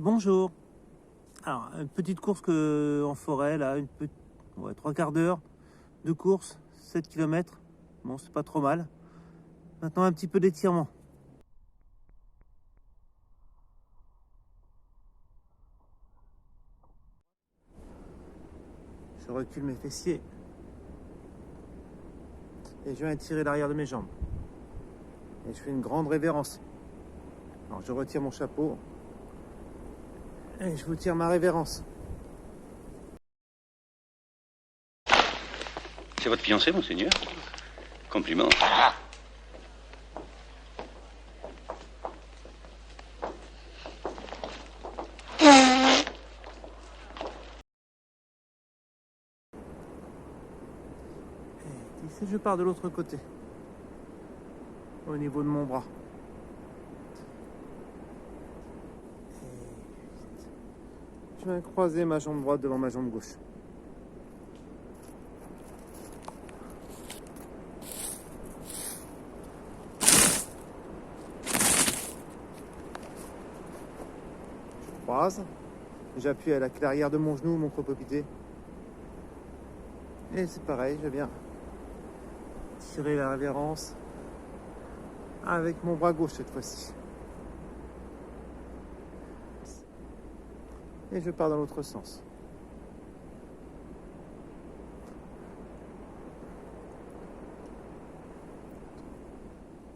Bonjour. Alors, une petite course en forêt, là, ouais, 3/4 d'heure de course, 7 km. Bon, c'est pas trop mal. Maintenant, un petit peu d'étirement. Je recule mes fessiers et je viens étirer l'arrière de mes jambes. Et je fais une grande révérence. Alors, je retire mon chapeau et je vous tire ma révérence. C'est votre fiancé, monseigneur? Compliment. Et ici, je pars de l'autre côté, au niveau de mon bras. Et je viens croiser ma jambe droite devant ma jambe gauche. Croise, j'appuie à l'arrière de mon genou, mon propopité. Et c'est pareil, je viens tirer la révérence avec mon bras gauche cette fois-ci. Et je pars dans l'autre sens.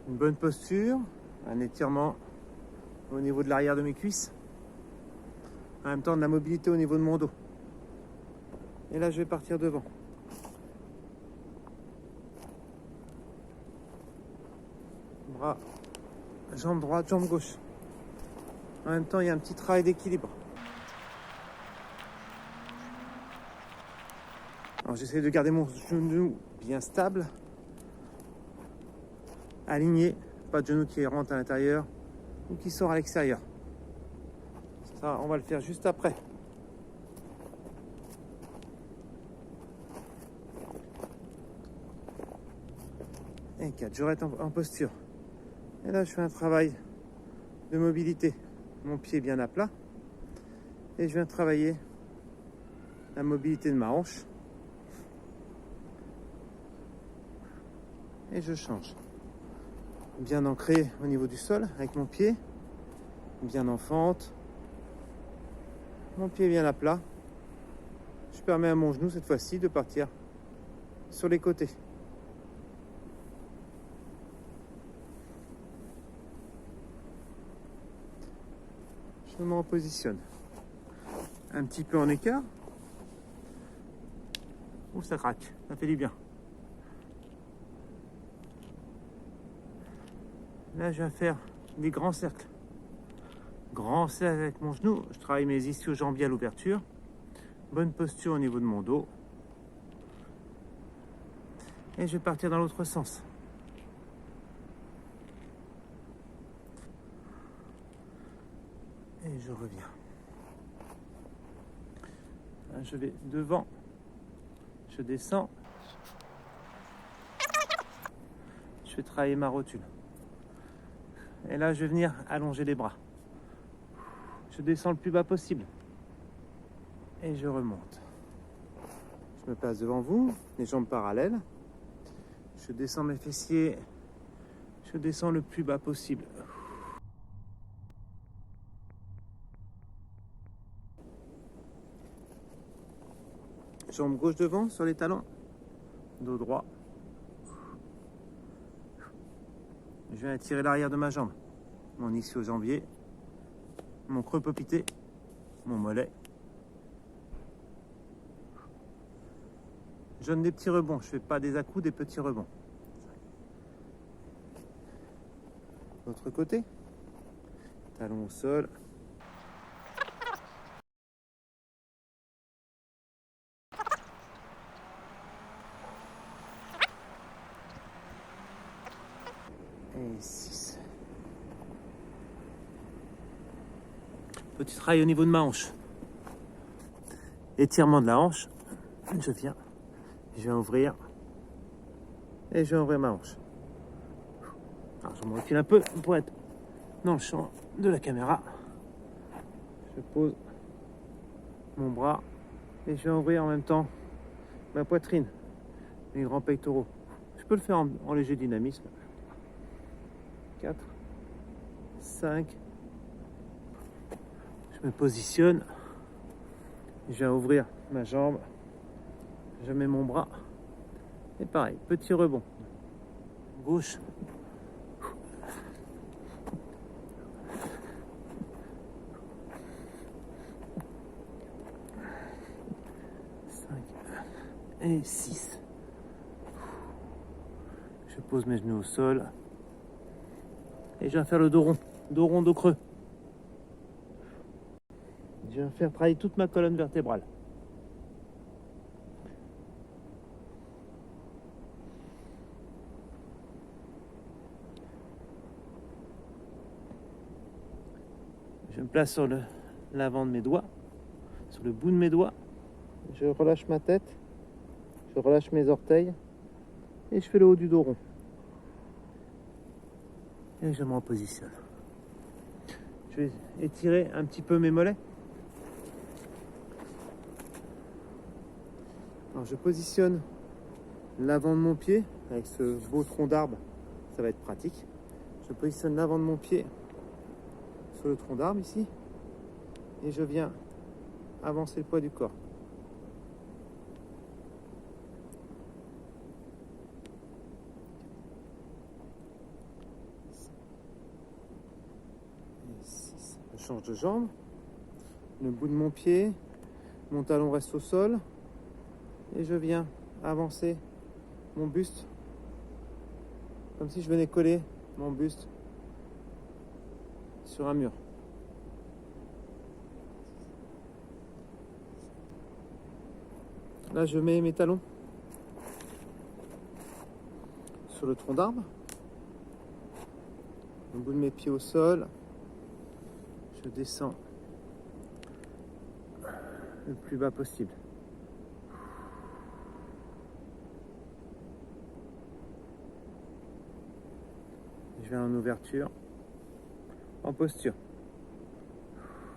Une bonne posture, un étirement au niveau de l'arrière de mes cuisses. En même temps de la mobilité au niveau de mon dos. Et là je vais partir devant. Bras, jambe droite, jambe gauche. En même temps il y a un petit travail d'équilibre. Alors j'essaie de garder mon genou bien stable. Aligné, pas de genou qui rentre à l'intérieur ou qui sort à l'extérieur. Ça, on va le faire juste après. Et 4, je reste en posture. Et là, je fais un travail de mobilité. Mon pied bien à plat. Et je viens travailler la mobilité de ma hanche. Et je change. Bien ancré au niveau du sol avec mon pied. Bien en fente. Mon pied bien à plat. Je permets à mon genou cette fois-ci de partir sur les côtés. Je me repositionne. Un petit peu en écart. Ouh, ça craque, ça fait du bien. Là, je viens faire des grands cercles. Grand cercle avec mon genou. Je travaille mes ischio-jambiers à l'ouverture. Bonne posture au niveau de mon dos. Et je vais partir dans l'autre sens. Et je reviens. Là, je vais devant. Je descends. Je vais travailler ma rotule. Et là, je vais venir allonger les bras. Je descends le plus bas possible. Et je remonte. Je me place devant vous, les jambes parallèles. Je descends mes fessiers. Je descends le plus bas possible. Jambe gauche devant sur les talons. Dos droit. Je viens étirer l'arrière de ma jambe. Mon ischio-jambier. Mon creux popité. Mon mollet. Je donne des petits rebonds. Je ne fais pas des à-coups, des petits rebonds. L'autre côté. Talon au sol. Et 6. Petit travail au niveau de ma hanche. Étirement de la hanche. Je vais ouvrir. Et je vais ouvrir ma hanche. Alors je me recule un peu pour être dans le champ de la caméra. Je pose mon bras et je vais ouvrir en même temps ma poitrine, mes grands pectoraux. Je peux le faire en léger dynamisme. 4, 5. Je me positionne. Je viens ouvrir ma jambe. Je mets mon bras. Et pareil, petit rebond. Gauche. 5 et 6. Je pose mes genoux au sol. Et je viens faire le dos rond. Dos rond, dos creux. Je viens faire travailler toute ma colonne vertébrale. Je me place sur l'avant de mes doigts, sur le bout de mes doigts. Je relâche ma tête, je relâche mes orteils et je fais le haut du dos rond. Et je me repositionne. Je vais étirer un petit peu mes mollets. Alors je positionne l'avant de mon pied avec ce beau tronc d'arbre, ça va être pratique. Je positionne l'avant de mon pied sur le tronc d'arbre ici et je viens avancer le poids du corps. Je change de jambe, le bout de mon pied, mon talon reste au sol et je viens avancer mon buste comme si je venais coller mon buste sur un mur. Là, je mets mes talons sur le tronc d'arbre, le bout de mes pieds au sol. Je descends le plus bas possible. Je vais en ouverture, en posture.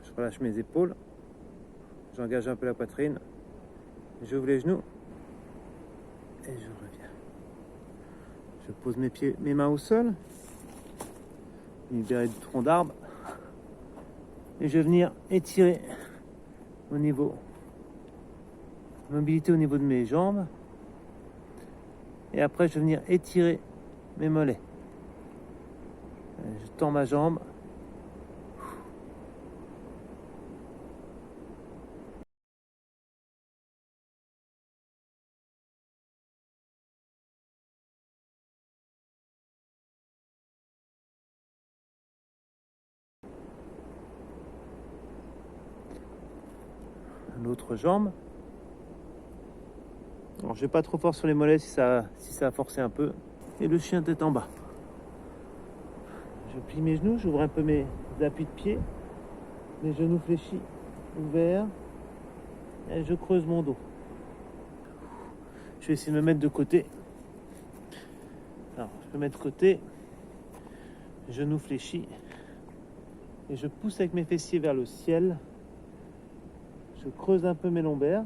Je relâche mes épaules, j'engage un peu la poitrine, j'ouvre les genoux et je reviens. Je pose mes mains au sol, libéré du tronc d'arbre. Et je vais venir étirer au niveau, mobilité au niveau de mes jambes. Et après, je vais venir étirer mes mollets. Je tends ma jambe. L'autre jambe. Alors je vais pas trop fort sur les mollets si ça a forcé un peu. Et le chien tête en bas. Je plie mes genoux, j'ouvre un peu mes appuis de pied. Les genoux fléchis, ouverts. Et je creuse mon dos. Je vais essayer de me mettre de côté. Alors je me mets de côté. Genoux fléchis. Et je pousse avec mes fessiers vers le ciel. Je creuse un peu mes lombaires.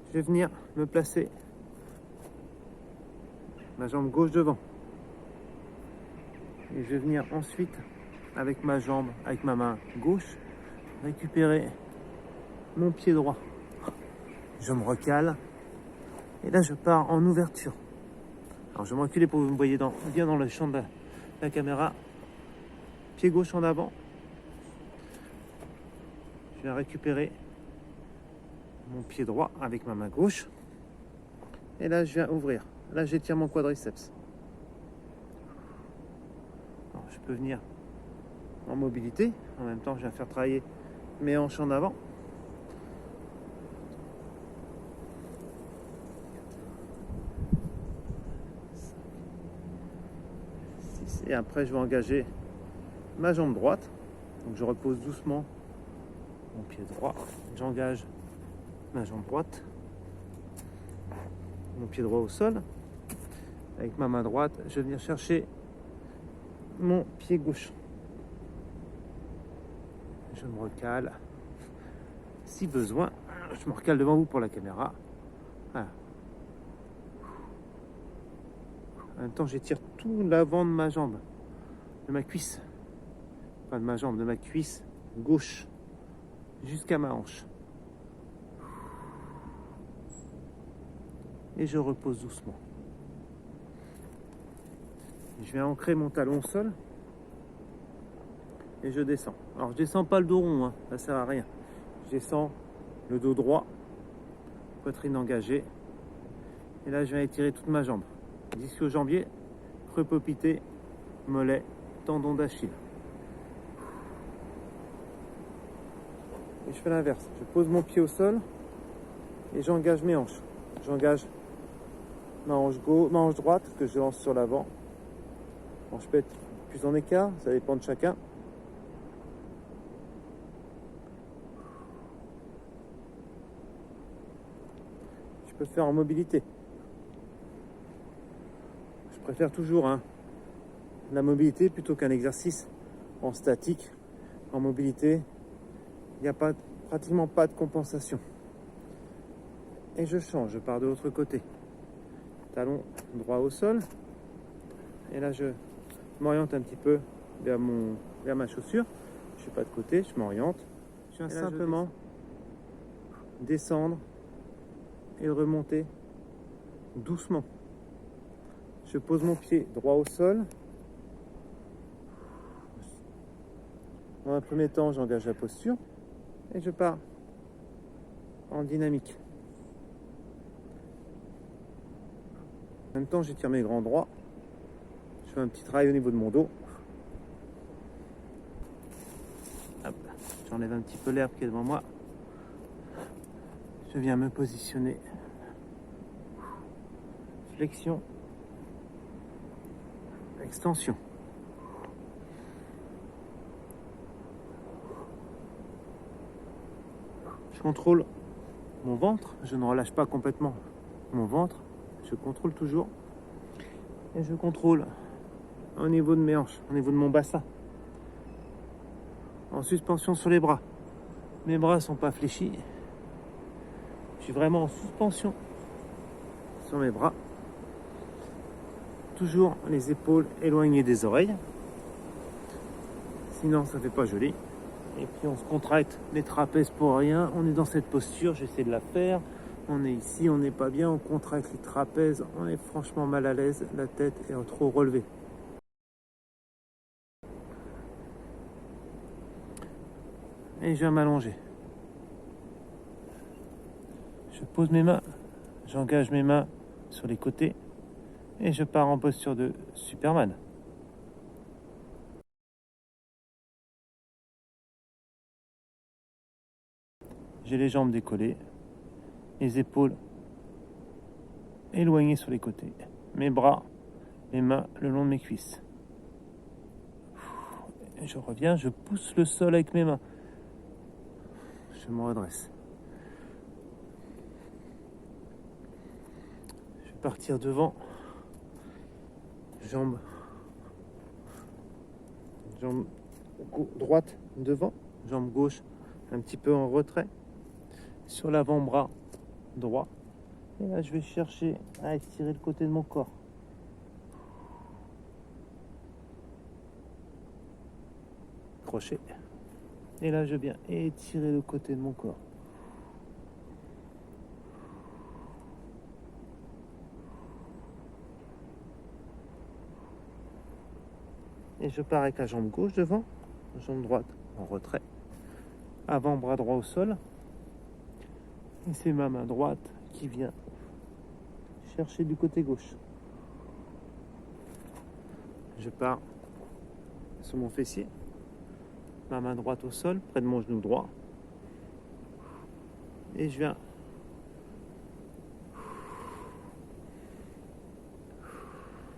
Je vais venir me placer ma jambe gauche devant. Et je vais venir ensuite, avec ma main gauche, récupérer mon pied droit. Je me recale. Et là, je pars en ouverture. Alors, je vais me reculer pour que vous me voyez bien dans le champ de la caméra. Pied gauche en avant. Je viens récupérer mon pied droit avec ma main gauche. Et là, je viens ouvrir. Là, j'étire mon quadriceps. Alors, je peux venir en mobilité. En même temps, je viens faire travailler mes hanches en avant. Et après, je vais engager ma jambe droite. Donc, je repose doucement mon pied droit. J'engage ma jambe droite. Mon pied droit au sol. Avec ma main droite, je vais venir chercher mon pied gauche. Je me recale. Si besoin, je me recale devant vous pour la caméra. Voilà. En même temps, j'étire tout l'avant de ma jambe, de ma cuisse. Pas de ma jambe, de ma cuisse gauche jusqu'à ma hanche. Et je repose doucement. Je vais ancrer mon talon au sol et je descends. Alors je descends pas le dos rond, hein, ça sert à rien. Je descends le dos droit, poitrine engagée. Et là je viens étirer toute ma jambe. Ischio-jambier, creux poplité, mollet, tendon d'Achille. Et je fais l'inverse. Je pose mon pied au sol et j'engage mes hanches. J'engage ma hanche droite que je lance sur l'avant. Bon, je peux être plus en écart, ça dépend de chacun. Je peux faire en mobilité. Je préfère toujours la mobilité plutôt qu'un exercice en statique. En mobilité, il n'y a pratiquement pas de compensation. Et je change, je pars de l'autre côté. Talon droit au sol. Et là, je m'oriente un petit peu vers ma chaussure. Je ne suis pas de côté, je m'oriente. Je viens simplement descendre et remonter doucement. Je pose mon pied droit au sol. Dans un premier temps, j'engage la posture et je pars en dynamique. En même temps, j'étire mes grands droits. Je fais un petit travail au niveau de mon dos. J'enlève un petit peu l'herbe qui est devant moi. Je viens me positionner. Flexion. Extension. Je contrôle mon ventre. Je ne relâche pas complètement mon ventre. Je contrôle toujours. Et je contrôle au niveau de mes hanches, au niveau de mon bassin. En suspension sur les bras. Mes bras ne sont pas fléchis. Je suis vraiment en suspension sur mes bras. Toujours les épaules éloignées des oreilles. Sinon, ça ne fait pas joli. Et puis, on se contracte les trapèzes pour rien. On est dans cette posture, j'essaie de la faire. On est ici, on n'est pas bien. On contracte les trapèzes. On est franchement mal à l'aise. La tête est trop relevée. Et je viens m'allonger. Je pose mes mains. J'engage mes mains sur les côtés. Et je pars en posture de Superman. J'ai les jambes décollées, les épaules éloignées sur les côtés, mes bras, mes mains le long de mes cuisses. Et je reviens, je pousse le sol avec mes mains. Je me redresse. Je vais partir devant. Jambe droite devant, jambe gauche un petit peu en retrait sur l'avant-bras droit. Et là, je vais chercher à étirer le côté de mon corps. Crochet. Et là, je viens étirer le côté de mon corps. Et je pars avec la jambe gauche devant, la jambe droite en retrait. Avant-bras droit au sol. Et c'est ma main droite qui vient chercher du côté gauche. Je pars sur mon fessier. Ma main droite au sol, près de mon genou droit. Et je viens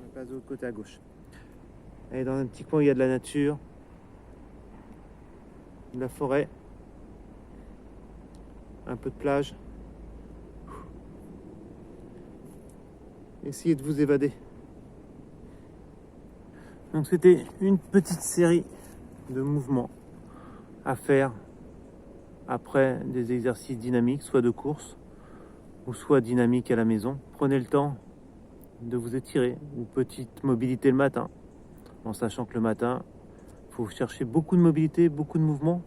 je passe de l'autre côté à gauche. Et dans un petit coin, il y a de la nature, de la forêt, un peu de plage. Essayez de vous évader. Donc c'était une petite série de mouvements à faire après des exercices dynamiques, soit de course ou soit dynamiques à la maison. Prenez le temps de vous étirer, ou petite mobilité le matin, en sachant que le matin, il faut chercher beaucoup de mobilité, beaucoup de mouvement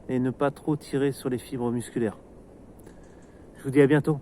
et ne pas trop tirer sur les fibres musculaires. Je vous dis à bientôt.